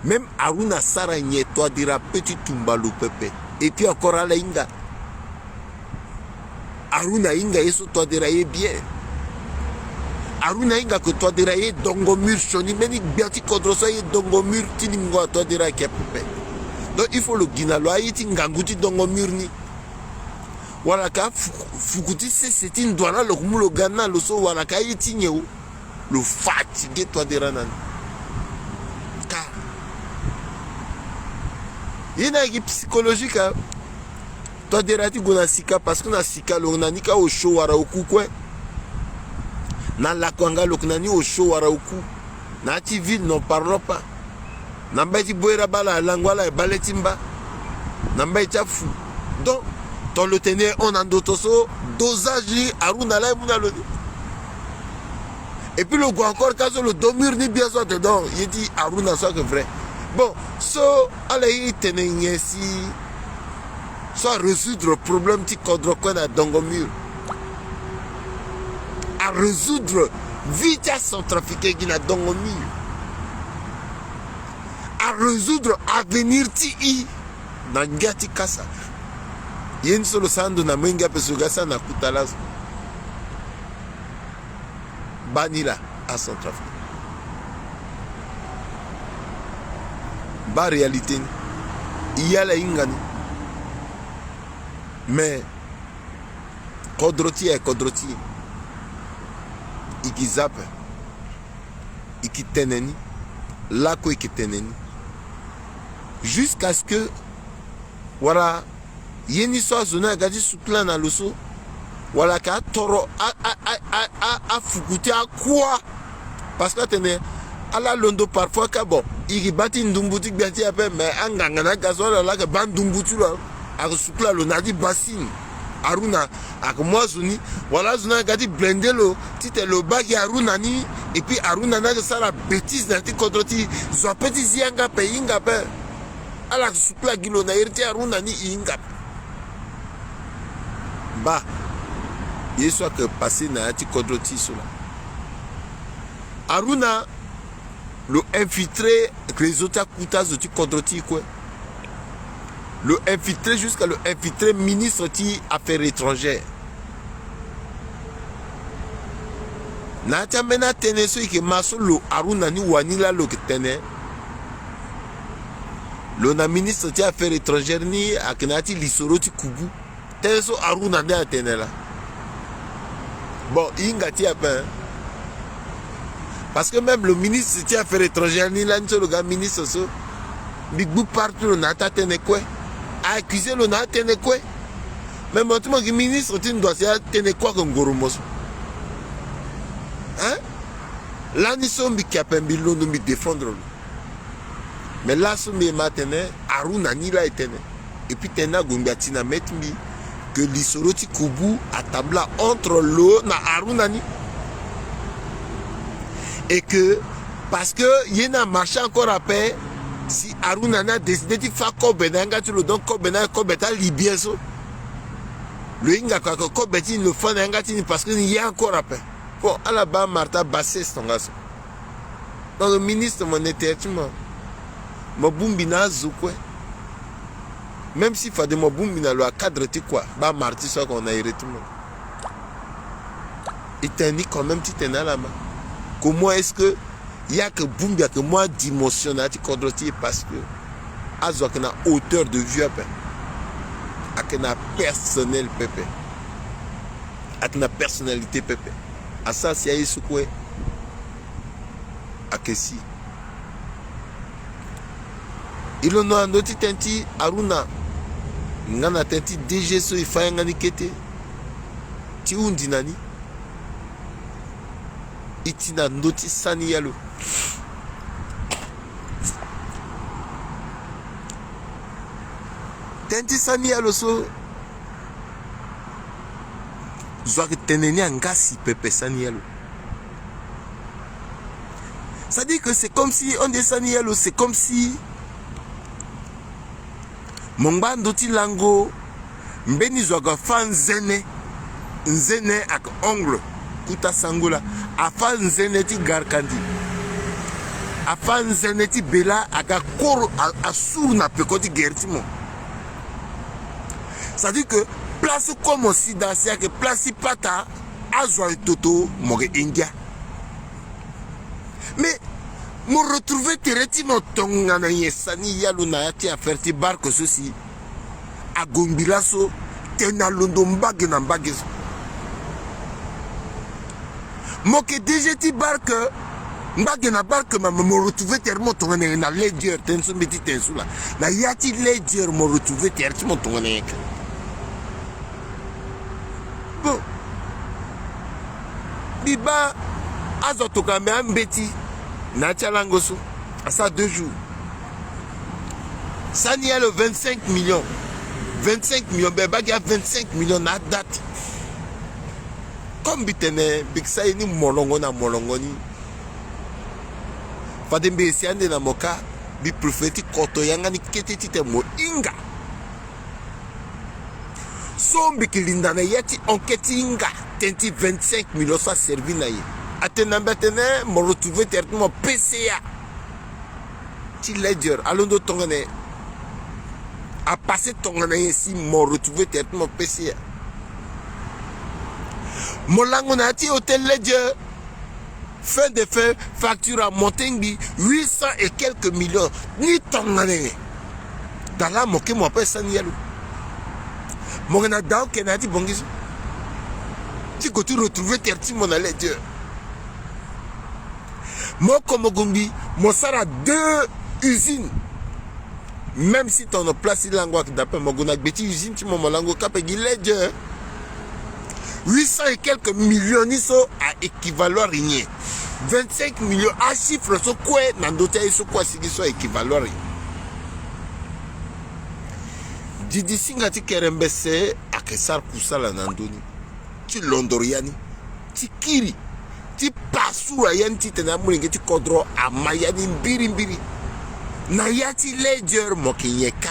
Même Aruna Saranye, toi dira petit tumbalo pepe. Et puis encore à la Inga. Aruna Inga, et toi dira bien. Aruna Inga, que toi dira dongomur, choni, meni biati kodrosa, dongomur, tiningo, toi dira pepe. Donc il faut le guinalo, aïti ngangouti dongomur ni. Voilà, ka fukuti, c'est une douana, le kumulo gana, le so, voilà, ka aïti nyeo. Le fatigué, toi dira nan. Il y a une psychologique. Toi, derati gona sika parce que na sika lo na nika o show wara oku kwe. Na la kwanga lo nani o show wara oku. Na ti ville n'en parlons pas. Na mbeti boera bala langwala e baletimba. Na mbeti fou. Donc dans le tenir on en dotoso dosage Aruna la muna lo. Et puis le gars encore quand le domur ni bien soit dedans, il dit Aruna soit que vrai. Bon, so, allez, tenez si soit résoudre le problème qui condroquent à Dongomur. À résoudre vite à son trafic qui n'a Dongomur. À résoudre avenir ti dans Ngati Kasa. Il y a une seule sando na menga pesugasa na kutalas. Banila à son trafic. Ba réalité il y a la ingani mais kodroti et kodroti ikizap ikiteneni lako ikiteneni jusqu'à ce que voilà yeni so zona gadi soukla na loso voilà ka toro a fukuti a quoi parce que tenez à la londo parfois que bon il bâtit une dumbuti biati après mais angangana gasoil là que ban dumbutu là à soukla lo nadi bassine Aruna ak moi zuni voilà zona gadi blender lo tite lo bagi Aruna ni et puis Aruna na ça la bêtise na ti kodroti zo petit zianga pe inga pe ala soukla gilo na irti Aruna ni inga ba yeso que passer na ti kodroti cela Aruna le infiltré les autres coutas de Kodroti quoi. Le infiltré jusqu'à le infiltré ministre des Affaires étrangères. Nata mena tene so que maso lo Aruna ni wanila lo que tene. Le na ministre des Affaires étrangères ni akenati lisoro ti kubu. Tene so Aruna ni atene là. Bon, inga ti apen. Parce que même le ministre des Affaires étrangères, ni là, le gars ministre, Big Book partout, on a tenu quoi? A accusé le na tenu quoi? Mais maintenant, le ministre, tu dois tenir quoi comme Goromos? Hein? Là, nous sommes capables de nous défendre. Mais là, nous sommes maintenant, Aruna ni là, et puis, tena Gumbatina metmi que l'Isoroti Kubu à table entre l'eau na Aruna ni. Et que, parce que il y a un marché encore à paix, si Aruna a décidé de faire Kobenanga, tu le donnes Kobenanga, Kobeta Libyen. le inga ko beti le fond ngati parce que il y a encore après bon à la bas Martha Bassé son gars dans le ministre monétaire tu mo bumbi na zukwe même si fa de mo bumbi na lo cadre ti quoi ba Marty so qu'on a hérité mo il t'indique quand même tu t'es là bas comment est-ce que il y a que bumbi que moi dimensionnel ti cadre ti parce que azo que na hauteur de vue après avec na personnel pépé avec na personnalité pépé à ça c'est ayi sukwe akesi ilo no andoti tenti aruna ngana tenti DG so ifaya ngani kete ti undi nani itina ndoti sani yalo tenti sani yalo so zwa teneni angasi pepe sani yalo. Ça dit que c'est comme si on descend yalo, c'est comme si mon bandoti lango mbeni zwaga fan zene ak ongle kuta sangola afan zene ti garkandi afan zene ti bela aka koro asur na pekoti gertimo. Ça dit que place comme aussi dans que place pata azwa toto moge India. Mais me retrouver teretino tongana yesani yaluna yati aferti barko sosi agombilaso tena londo mbage na mbage moke déjà ti barque mbage na barque ma me retrouver tellement tongana na ledger tenso meti tenso la na yati ledger me retrouver tellement tongana yek bon biba azotoka me ambeti na Tchalangoso, à ça 2 jours. Ça n'y a le 25 millions. 25 millions, ben il y a 25 millions à date. Comme bitene, biksa ni molongoni. Fadembe siande na moka, bi prophéti koto yanga ni keteti te mo inga. Sombi kilinda na yati enquête inga, tenti 25 millions ça servi na ye. Atenambetene me retrouver directement PCA ti ledger alondo tongane a passé tongane ici me retrouver directement PCA molango na ti hôtel ledger fin de fin facture à Montenegbi 800 et quelques millions ni tongane dans la moke mo pas ça ni yalo mo na daw kenati bongiso ti ko tu retrouver directement na ledger. Moi, comme Gumbi, moi, ça a 2 usines. Même si tu as place langue qui d'après moi, on a une usine, tu m'as langue capé ledger. 800 et quelques millions, ils sont à équivalent rien. 25 millions à chiffre, sont quoi, dans d'autres, ils sont quoi, si ils sont équivalent rien. Didi Singati Kerembese, à Kessar Poussala Nandoni, tu Londoriani, tu Kiri. Ti pasura yanti tena mulinge ti kodro amayani mbiri na yati ledger mokinyeka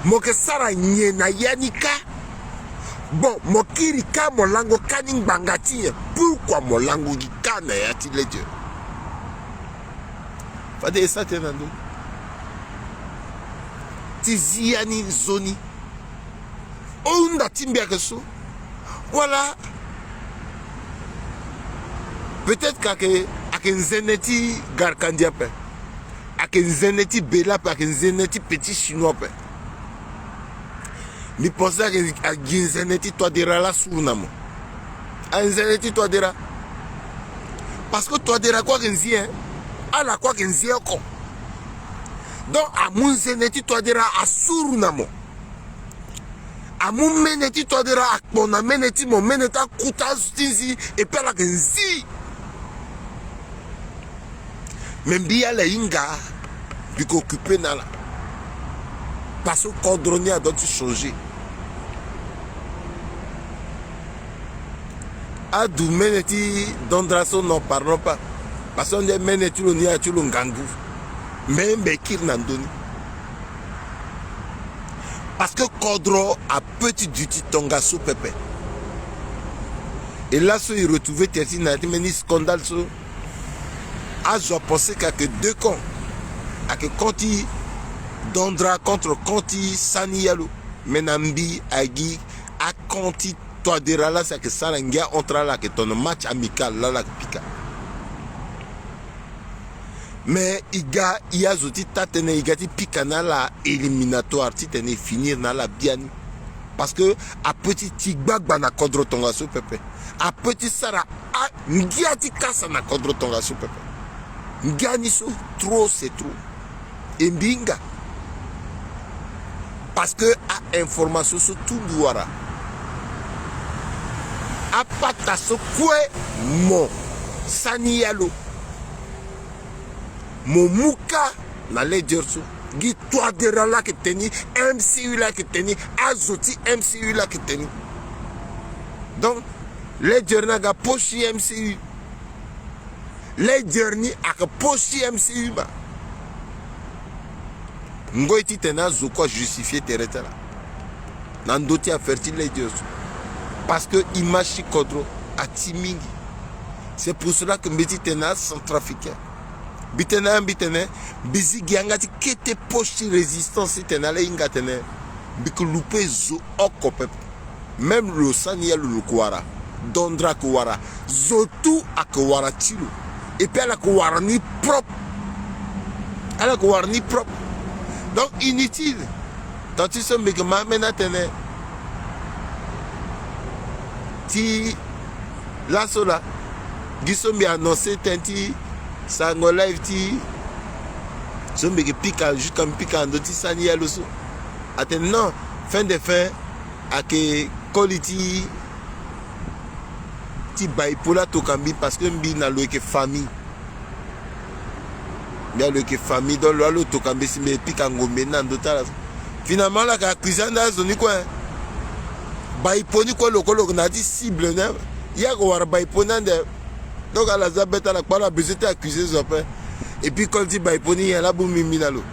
moke sara nye na yanika bon mokiri ka molango kaning bangati pourquoi molango gika na yati ledger fade esa tena ndo ti ziani zoni onda timbia keso. Voilà. Peut-être qu'un zeneti garkandiape, un zeneti belape, un zeneti petit chinois. Ni pense à un zeneti toi dira la sournamo. Un zeneti toi dira. Parce que toi dira quoi qu'un zien, à la quoi qu'un zien con. Donc à mon zeneti toi dira à sournamo. A mon meneti toi dira mon meneti mon meneta kuta stinzi et per la genzi même bien la inga biko occupé nala parce que cordonnier a dû changer a du meneti d'ondraso n'en parlons pas parce qu'on dit meneti le nia tu l'ongangou même bekir nandoni Parce que Kodro a petit duty tongaso pepe. Et là, il retrouvait Terti Natimeni scandale. A pensé qu'il y a que deux camps. A que Conti Dondra contre Conti Saniyalo. Menambi, Agi, a Conti Toadera là, c'est que Salangia entre là, que ton match amical là, la pica. Mais il y a zoti tatene, il y a des picana la éliminatoire, titene finir na la biani. Parce que à petit tigba na kodro tonga so pepe. À petit sara a ngiati kasa na kodro tonga so pepe. Ngani so trop c'est trop. Et mbinga. Parce que à information sur tout douara. A pata so kwe mon saniyalo. Mon mouka na ledgerso. Gi toi de là que teni, MCU là que teni, azoti MCU là que teni. Donc, ledger na ga pochi MCU. Ledger ni a pochi MCU ba. Ngoy ti tena zoko justifier tereta là. Nandoti a fertile ledger. Parce que image kodro a timingi. C'est pour cela que Meti tena centrafricain. Bitene bizi giangati kete pochi résistance tenale ingatene biku loupé zo okopep même le sania le kwara dondra kwara zotu akwara tilo et puis la kwara ni propre donc inutile tant tu sommes que maintenant tene ti la sola gisombi annoncé tenti Sango live ti sombe que pica jusqu'à pica andoti sani aloso non fin de fin à que quality ti baipola to kambi parce que mbi na lo que famille bien lo que famille dans lo to kambi si me pica ngombe na ndota finalement la ka cuisine zoni quoi baiponi quoi lokolo na di cible na ya ko war baipona de. Donc à la zabeta la quoi la besoin accusé zopé et puis quand dit baiponi il y a la boum miminalo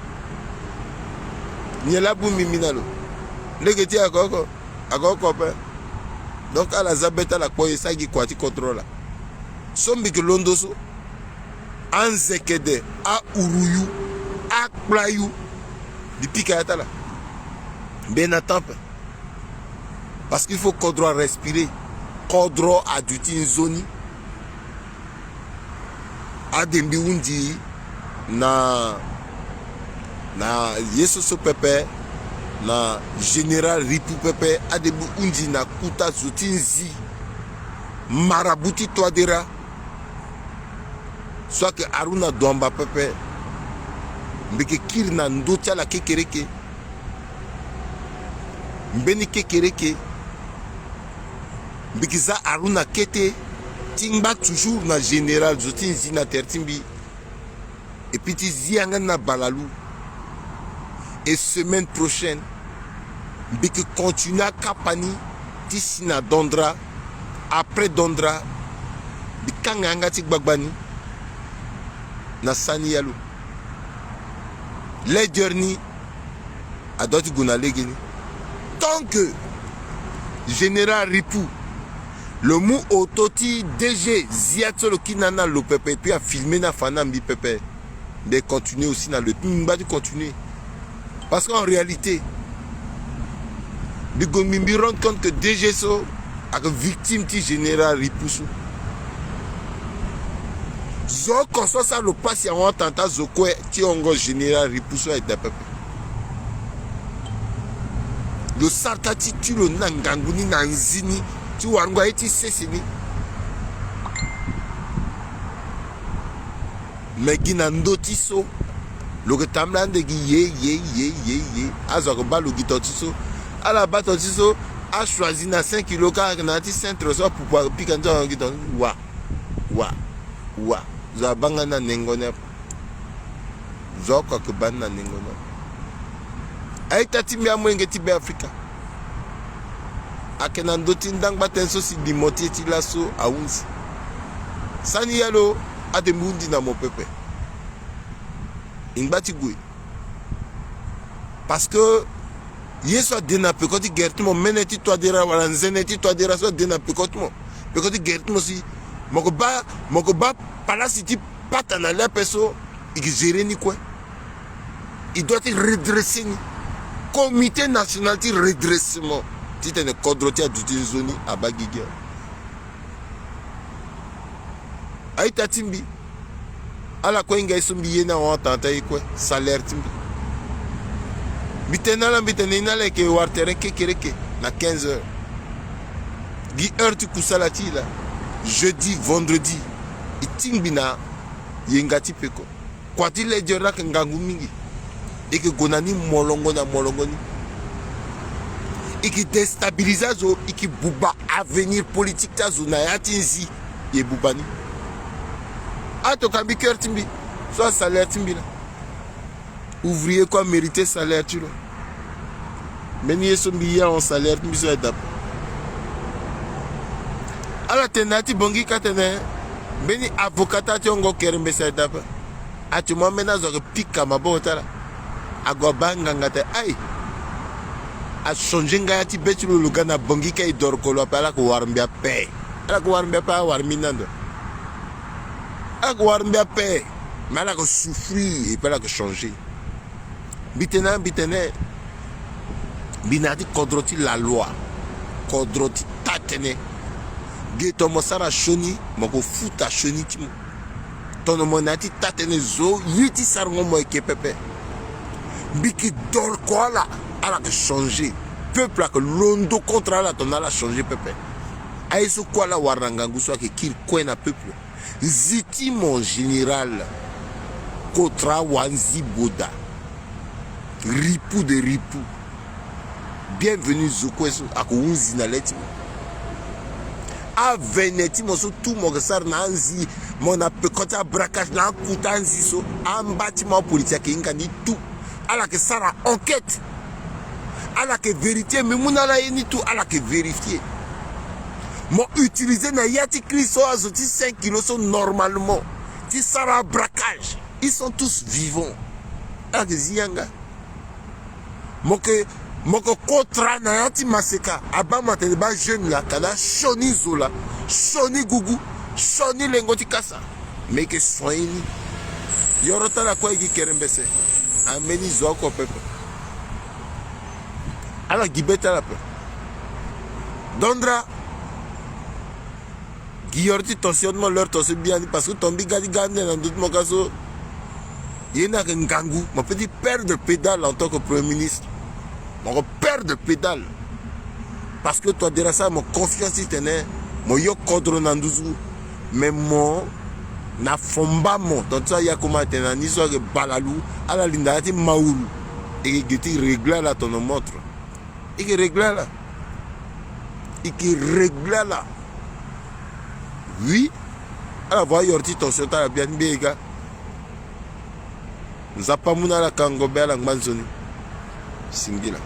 il y a la boum miminalo les que tu as encore copain donc à la zabeta la quoi ça qui quoi tu contrôle sombi que londoso anzekede a uruyu a playu depuis kayata là ben attends parce qu'il faut qu'on doit respirer qu'on doit adoutir une zone adembi undi na yeso so pepe na général ripu pepe adembi undi na kuta zutinzi marabuti toadera soit que aruna domba pepe mbeke kiri na ndotia la kekereke mbeni kekereke mbeke za aruna kete Tingba toujours na général zotin zina tertimbi et puis ti zianga na balalou et semaine prochaine biki continue à kapani ti sina dondra après dondra bikanga nga ti gbagbani na sani yalo les journey à doti guna legeni tant que général Ripou le mot autoti DG Ziatsolo Kinana le pepe puis a filmé na fanambi pepe de continuer aussi dans le mba de continuer parce qu'en réalité Bigomimbi rend compte que DG so a victime ti général Ripoussou zo conçoit ça le passe en tenta zoko ti ongo général Ripoussou et de pepe le sartati tu le nanganguni nanzini tu wangwa eti sesini megina ndotiso lo que tamlande gi ye azo ko balu gitotiso ala batotiso a choisi na 5 kg ka na ti centre so pour pikando giton wa za banga na nengone zo ko ke ban na nengone ay tati mi amwenge ti be Afrika akena ndoti ndang batenso si dimoti ti laso awunsi sani yalo ademundi na mon pepe ingbati gwe parce que Yeso dena pekoti gertimo meneti to adera wala nzeneti to adera so dena pekotmo. Pekoti gertimo si mokoba palasiti pata na la peso iki gérer ni quoi. Il doit être redressé ni. Comité national de redressement. Si tu es un quadrotier du zone à Bagigé. Aïta Timbi. À la quoi il y a un salaire Timbi. Bitena bitena ke wartere ke kereke na 15 heures. Gi heure tu kusalati là. Jeudi, vendredi. Itimbi na yengati peko. Kwa ti le jora ke ngangu mingi. Et que gonani molongoni et qui déstabilise zo et qui bouba avenir politique ta zo na yatinzi et boubani ato kambi cœur timbi soit salaire timbi là ouvrier quoi mériter salaire tu là mais ni son billet en salaire timbi so edap ala tenati bongi katene beni avocat ti ongo kerembe sa edap atu mo mena zo pika mabota là agobanga ngate ay a changer ngati betulo lugana bongi kay dor ko lo pala ko warmbia pe ala ko warmbia pa warminando ala ko warmbia pe mala ko souffrir et pala ko changer bitena binati kodroti la loi kodroti tatene geto mosara shoni moko futa shoni timo tono monati tatene zo yiti sarngo mo ekepepe Biki dor quoi là, elle a changé. Peuple a que londo contre la ton a changé peuple. Aïso quoi là warangangu soit que qu'il quoi na peuple. Ziti mon général Kotra Wanzi Boda. Ripou de ripou. Bienvenue Zokweso à Kounzi na leti. A veneti mon so tout mon sar nanzi mon apekota braquage na kutanzi so un bâtiment politique qui ngani tout. Alors que ça la enquête, alors que vérité, mais mon ala ni tout, alors que vérifier. Moi utiliser na yati kriso azoti 5 kilos sont normalement. Si ça la braquage, ils sont tous vivants. Alors que ziyanga. Moi que contrat na yati maseka, abama te ba jeune là, kana shoni zola, shoni gugu, shoni lengoti kasa. Mais que soyez yorota la quoi qui kerembese. Ameni zoko pepe. Alors gibeta la pe. Dondra. Giorti tensionnement leur tension bien parce que tombi gadi gande dans d'autres mokaso. Yena ngangu, mon petit père de pédale en tant que premier ministre. Mon père de pédale. Parce que toi déjà ça mon confiance tenait, mon yo kodro nanduzu, mais mon na fomba mo donc ça ya comment tena ni so que balalou ala linda ti maoul et que tu régler la ton montre et que régler là oui ala voix yorti ton sota la bien bega nous a pas muna la kango bela ngmanzoni singila